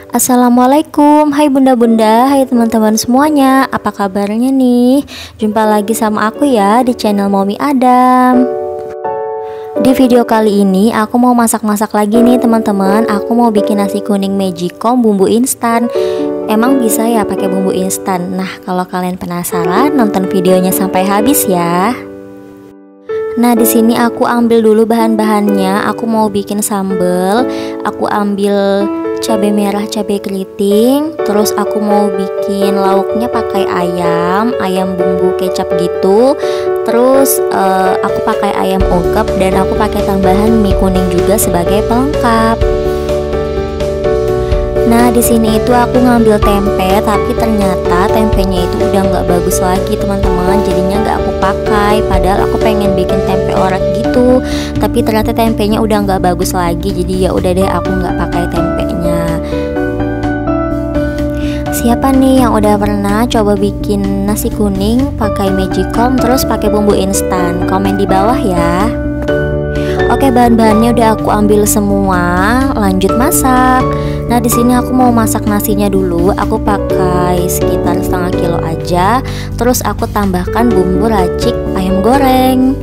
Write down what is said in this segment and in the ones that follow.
Assalamualaikum, hai bunda-bunda, hai teman-teman semuanya. Apa kabarnya nih? Jumpa lagi sama aku ya di channel Mommy Adam. Di video kali ini aku mau masak-masak lagi nih teman-teman. Aku mau bikin nasi kuning magicom bumbu instan. Emang bisa ya pakai bumbu instan? Nah, kalau kalian penasaran, nonton videonya sampai habis ya. Nah, di sini aku ambil dulu bahan-bahannya. Aku mau bikin sambal. Aku ambil cabai merah, cabai keriting. Terus aku mau bikin lauknya pakai ayam bumbu kecap gitu. Terus aku pakai ayam ungkep dan aku pakai tambahan mie kuning juga sebagai pelengkap. Nah, di sini itu aku ngambil tempe, tapi ternyata tempenya itu udah nggak bagus lagi teman-teman. Jadinya nggak aku pakai. Padahal aku pengen bikin tempe orek gitu, tapi ternyata tempenya udah nggak bagus lagi. Jadi ya udah deh, aku nggak pakai tempenya. Siapa nih yang udah pernah coba bikin nasi kuning pakai magicom terus pakai bumbu instan? Komen di bawah ya. Oke, bahan-bahannya udah aku ambil semua. Lanjut masak. Nah, di sini aku mau masak nasinya dulu. Aku pakai sekitar setengah kilo aja. Terus aku tambahkan bumbu racik ayam goreng.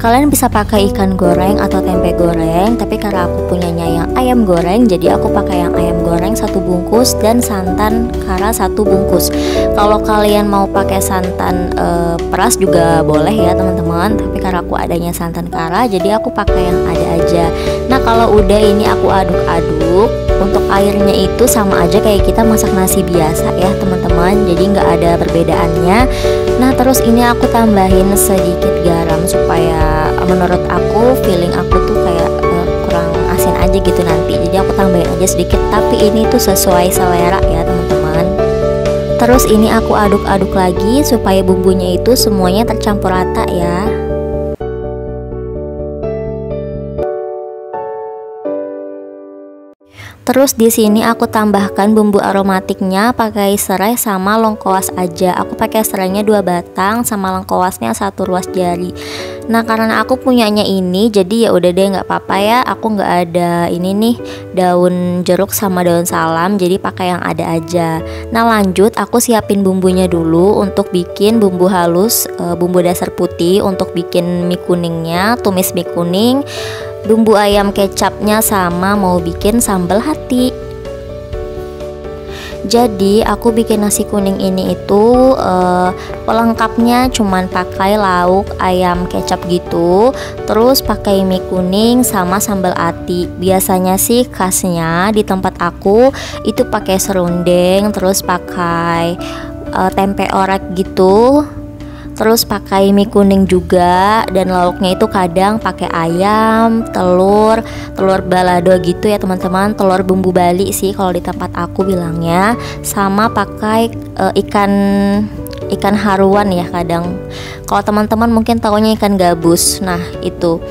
Kalian bisa pakai ikan goreng atau tempe goreng, tapi karena aku punyanya yang ayam goreng, jadi aku pakai yang ayam goreng 1 bungkus dan santan kara 1 bungkus. Kalau kalian mau pakai santan peras juga boleh ya teman-teman, tapi karena aku adanya santan kara, jadi aku pakai yang ada aja. Nah, kalau udah ini aku aduk-aduk. Untuk airnya itu sama aja kayak kita masak nasi biasa ya teman-teman, jadi nggak ada perbedaannya. Nah, terus ini aku tambahin sedikit garam supaya menurut aku feeling aku tuh kayak kurang asin aja gitu nanti. Jadi aku tambahin aja sedikit, tapi ini tuh sesuai selera ya teman-teman. Terus ini aku aduk-aduk lagi supaya bumbunya itu semuanya tercampur rata ya. Terus di sini aku tambahkan bumbu aromatiknya pakai serai sama lengkoas aja. Aku pakai serainya 2 batang sama lengkoasnya 1 ruas jari. Nah, karena aku punyanya ini, jadi ya udah deh nggak apa-apa ya. Aku nggak ada ini nih daun jeruk sama daun salam, jadi pakai yang ada aja. Nah, lanjut aku siapin bumbunya dulu untuk bikin bumbu halus, bumbu dasar putih untuk bikin mie kuningnya, tumis mie kuning. Bumbu ayam kecapnya sama mau bikin sambal hati. Jadi aku bikin nasi kuning ini itu pelengkapnya cuman pakai lauk ayam kecap gitu. Terus pakai mie kuning sama sambal ati. Biasanya sih khasnya di tempat aku itu pakai serundeng, terus pakai tempe orek gitu. Terus pakai mie kuning juga, dan lauknya itu kadang pakai ayam, telur balado gitu ya teman-teman, telur bumbu Bali sih kalau di tempat aku bilangnya, sama pakai ikan haruan ya kadang. Kalau teman-teman mungkin taunya ikan gabus. Nah, itu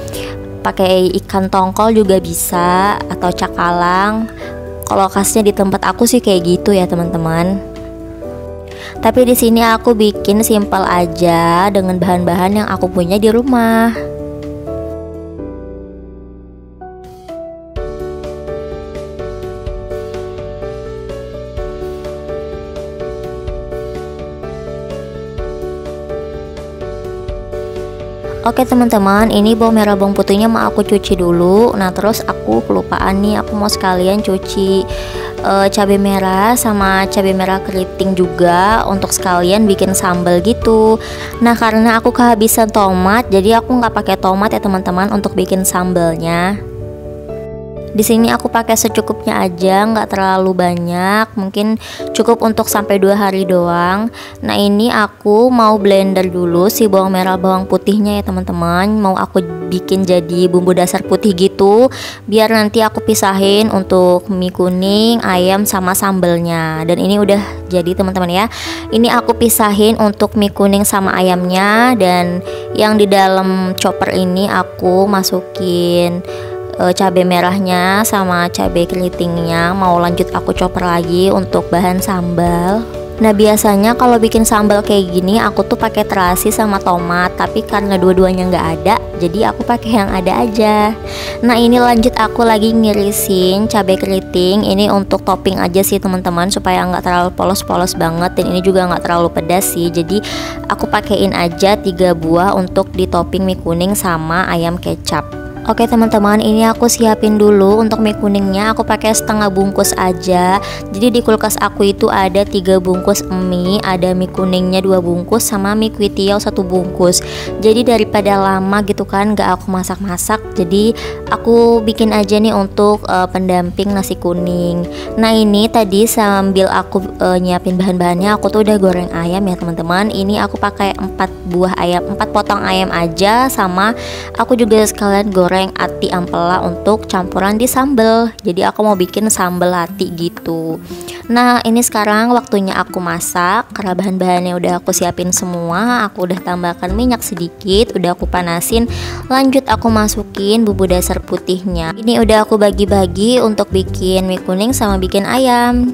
pakai ikan tongkol juga bisa atau cakalang. Kalau khasnya di tempat aku sih kayak gitu ya teman-teman. Tapi di sini aku bikin simpel aja dengan bahan-bahan yang aku punya di rumah. Oke teman-teman, ini bawang merah bawang putihnya mau aku cuci dulu. Nah, terus aku kelupaan nih, aku mau sekalian cuci cabai merah sama cabai merah keriting juga untuk sekalian bikin sambal gitu. Nah, karena aku kehabisan tomat, jadi aku nggak pakai tomat ya teman-teman untuk bikin sambalnya. Di sini aku pakai secukupnya aja, nggak terlalu banyak, mungkin cukup untuk sampai 2 hari doang. Nah, ini aku mau blender dulu si bawang merah bawang putihnya ya teman-teman. Mau aku bikin jadi bumbu dasar putih gitu, biar nanti aku pisahin untuk mie kuning, ayam sama sambelnya. Dan ini udah jadi teman-teman ya. Ini aku pisahin untuk mie kuning sama ayamnya, dan yang di dalam chopper ini aku masukin cabai merahnya sama cabai keritingnya. Mau lanjut aku chopper lagi untuk bahan sambal. Nah biasanya kalau bikin sambal kayak gini aku tuh pakai terasi sama tomat, tapi karena dua-duanya nggak ada, jadi aku pakai yang ada aja. Nah ini lanjut aku lagi ngirisin cabai keriting. Ini untuk topping aja sih teman-teman, supaya nggak terlalu polos-polos banget, dan ini juga nggak terlalu pedas sih. Jadi aku pakein aja 3 buah untuk di topping mie kuning sama ayam kecap. Oke teman-teman, ini aku siapin dulu untuk mie kuningnya. Aku pakai setengah bungkus aja. Jadi di kulkas aku itu ada 3 bungkus mie, ada mie kuningnya 2 bungkus sama mie kuitiau 1 bungkus. Jadi daripada lama gitu kan gak aku masak-masak, jadi aku bikin aja nih untuk pendamping nasi kuning. Nah ini tadi sambil aku nyiapin bahan-bahannya, aku tuh udah goreng ayam ya teman-teman. Ini aku pakai 4 buah ayam, 4 potong ayam aja, sama aku juga sekalian goreng ati ampela untuk campuran di sambal. Jadi aku mau bikin sambal ati gitu. Nah ini sekarang waktunya aku masak. Karena bahan-bahannya udah aku siapin semua, aku udah tambahkan minyak sedikit, udah aku panasin. Lanjut aku masukin bumbu dasar putihnya. Ini udah aku bagi-bagi untuk bikin mie kuning sama bikin ayam.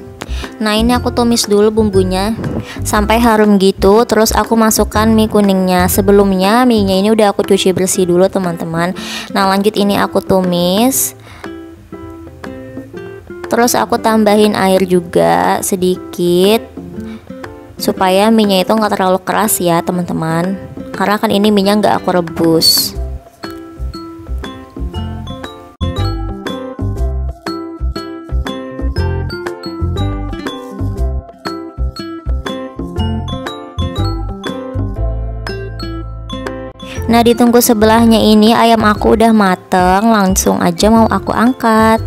Nah ini aku tumis dulu bumbunya sampai harum gitu. Terus aku masukkan mie kuningnya. Sebelumnya mie nya ini udah aku cuci bersih dulu teman-teman. Nah lanjut ini aku tumis. Terus aku tambahin air juga sedikit, supaya mie nya itu nggak terlalu keras ya teman-teman, karena kan ini mie nya nggak aku rebus. Nah ditunggu sebelahnya ini ayam aku udah mateng, langsung aja mau aku angkat.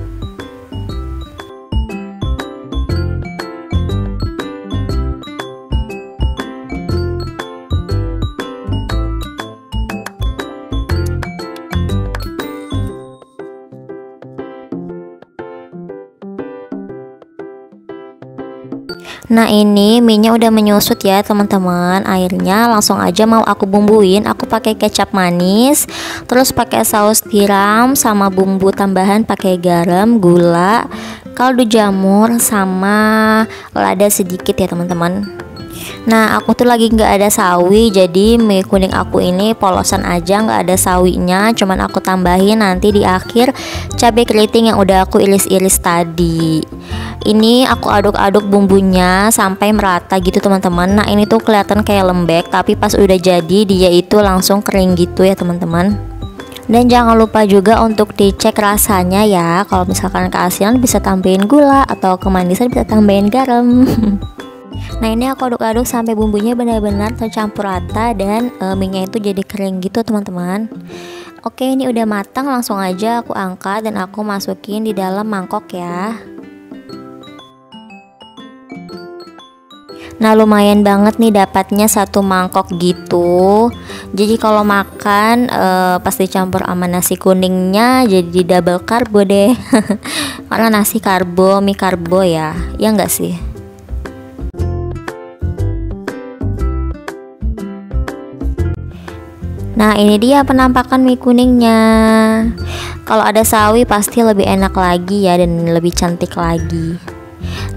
Nah ini minyak udah menyusut ya teman-teman, airnya langsung aja mau aku bumbuin. Aku pakai kecap manis, terus pakai saus tiram sama bumbu tambahan, pakai garam, gula, kaldu jamur sama lada sedikit ya teman-teman. Nah aku tuh lagi nggak ada sawi, jadi mie kuning aku ini polosan aja, nggak ada sawinya. Cuman aku tambahin nanti di akhir cabai keriting yang udah aku iris-iris tadi. Ini aku aduk-aduk bumbunya sampai merata gitu teman-teman. Nah ini tuh kelihatan kayak lembek, tapi pas udah jadi dia itu langsung kering gitu ya teman-teman. Dan jangan lupa juga untuk dicek rasanya ya. Kalau misalkan keasinan bisa tambahin gula, atau kemanisan bisa tambahin garam. Nah ini aku aduk-aduk sampai bumbunya benar-benar tercampur rata dan mie-nya itu jadi kering gitu teman-teman. Oke ini udah matang, langsung aja aku angkat dan aku masukin di dalam mangkok ya. Nah lumayan banget nih dapatnya 1 mangkok gitu. Jadi kalau makan pas dicampur sama nasi kuningnya jadi double karbo deh. Karena nasi karbo, mie karbo ya enggak sih? Nah ini dia penampakan mie kuningnya. Kalau ada sawi pasti lebih enak lagi ya, dan lebih cantik lagi.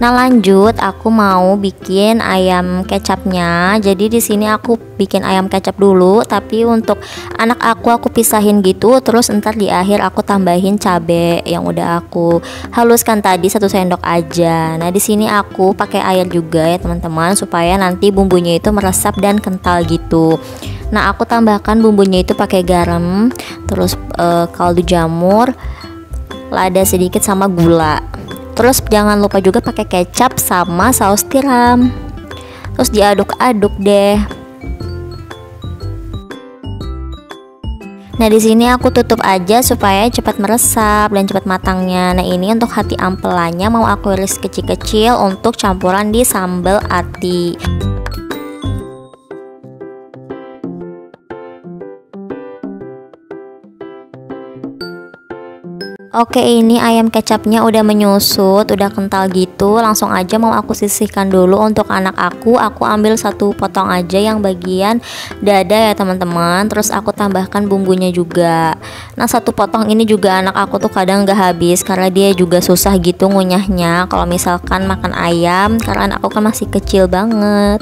Nah lanjut aku mau bikin ayam kecapnya. Jadi di sini aku bikin ayam kecap dulu, tapi untuk anak aku pisahin gitu. Terus ntar di akhir aku tambahin cabe yang udah aku haluskan tadi 1 sendok aja. Nah di sini aku pakai air juga ya teman-teman, supaya nanti bumbunya itu meresap dan kental gitu. Nah aku tambahkan bumbunya itu pakai garam, terus kaldu jamur, lada sedikit sama gula. Terus jangan lupa juga pakai kecap sama saus tiram. Terus diaduk-aduk deh. Nah di sini aku tutup aja supaya cepat meresap dan cepat matangnya. Nah ini untuk hati ampelanya mau aku iris kecil-kecil untuk campuran di sambal ati. Oke, ini ayam kecapnya udah menyusut, udah kental gitu. Langsung aja mau aku sisihkan dulu untuk anak aku. Aku ambil satu potong aja yang bagian dada ya teman-teman. Terus aku tambahkan bumbunya juga. Nah, satu potong ini juga anak aku tuh kadang nggak habis karena dia juga susah gitu ngunyahnya kalau misalkan makan ayam, karena anak aku kan masih kecil banget.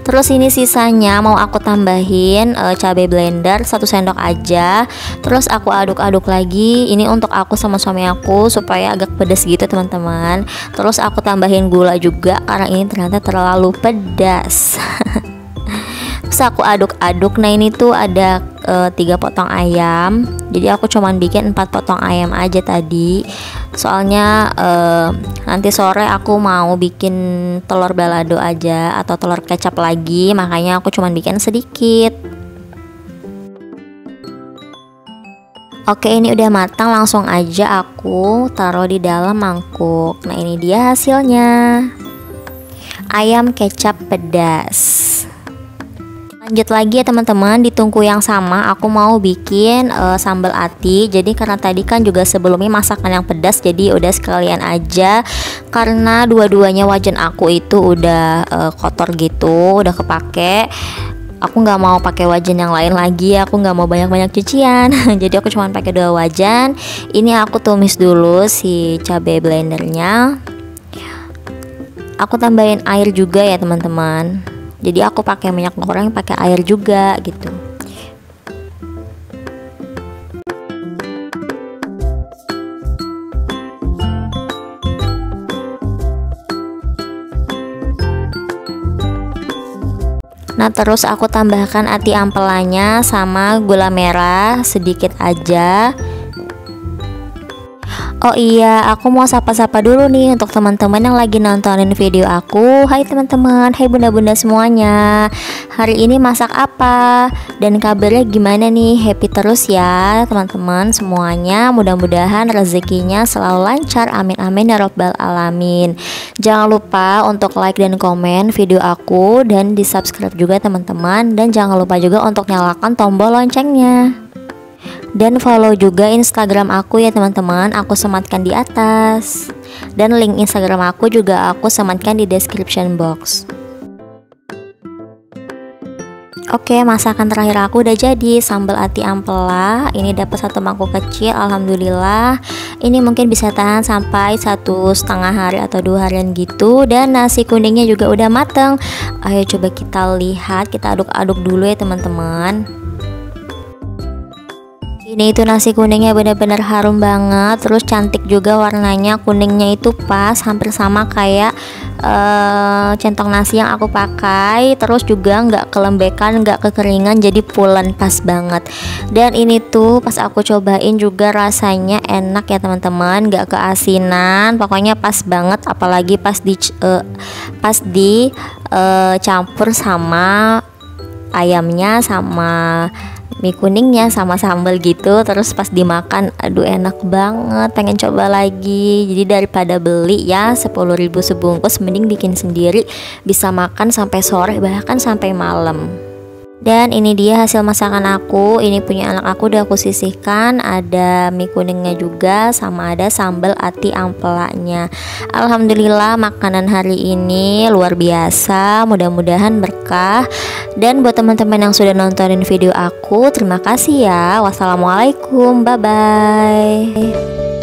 Terus ini sisanya mau aku tambahin cabai blender 1 sendok aja. Terus aku aduk-aduk lagi. Ini untuk aku sama suami aku supaya agak pedas gitu teman-teman. Terus aku tambahin gula juga karena ini ternyata terlalu pedas. Terus aku aduk-aduk. Nah, ini tuh ada 3 potong ayam. Jadi aku cuman bikin 4 potong ayam aja tadi. Soalnya nanti sore aku mau bikin telur balado aja atau telur kecap lagi, makanya aku cuman bikin sedikit. Oke, ini udah matang, langsung aja aku taruh di dalam mangkuk. Nah, ini dia hasilnya. Ayam kecap pedas. Lanjut lagi ya teman-teman, di tungku yang sama aku mau bikin sambal ati. Jadi karena tadi kan juga sebelumnya masakan yang pedas, jadi udah sekalian aja. Karena dua-duanya wajan aku itu udah kotor gitu, udah kepake. Aku nggak mau pakai wajan yang lain lagi, aku nggak mau banyak-banyak cucian. Jadi aku cuma pakai 2 wajan. Ini aku tumis dulu si cabai blendernya. Aku tambahin air juga ya teman-teman. Jadi aku pakai minyak goreng, pakai air juga gitu. Nah, terus aku tambahkan ati ampelanya sama gula merah sedikit aja. Oh iya, aku mau sapa-sapa dulu nih untuk teman-teman yang lagi nontonin video aku. Hai teman-teman, hai bunda-bunda semuanya. Hari ini masak apa? Dan kabarnya gimana nih? Happy terus ya teman-teman semuanya. Mudah-mudahan rezekinya selalu lancar. Amin amin ya robbal alamin. Jangan lupa untuk like dan komen video aku, dan di subscribe juga teman-teman. Dan jangan lupa juga untuk nyalakan tombol loncengnya. Dan follow juga Instagram aku ya teman-teman, aku sematkan di atas. Dan link Instagram aku juga aku sematkan di description box. Oke, masakan terakhir aku udah jadi, sambal ati ampela. Ini dapat 1 mangkuk kecil, alhamdulillah. Ini mungkin bisa tahan sampai 1,5 hari atau 2 harian gitu. Dan nasi kuningnya juga udah mateng. Ayo coba kita lihat, kita aduk-aduk dulu ya teman-teman. Ini itu nasi kuningnya benar-benar harum banget, terus cantik juga warnanya, kuningnya itu pas hampir sama kayak centong nasi yang aku pakai. Terus juga nggak kelembekan, nggak kekeringan, jadi pulen pas banget. Dan ini tuh pas aku cobain juga rasanya enak ya teman-teman, nggak keasinan, pokoknya pas banget. Apalagi pas di campur sama ayamnya sama mie kuningnya sama sambal gitu, terus pas dimakan aduh enak banget, pengen coba lagi. Jadi daripada beli ya 10.000 sebungkus, mending bikin sendiri, bisa makan sampai sore bahkan sampai malam. Dan ini dia hasil masakan aku. Ini punya anak aku udah aku sisihkan. Ada mie kuningnya juga, sama ada sambal ati ampelanya. Alhamdulillah makanan hari ini luar biasa. Mudah-mudahan berkah. Dan buat teman-teman yang sudah nontonin video aku, terima kasih ya. Wassalamualaikum, bye bye.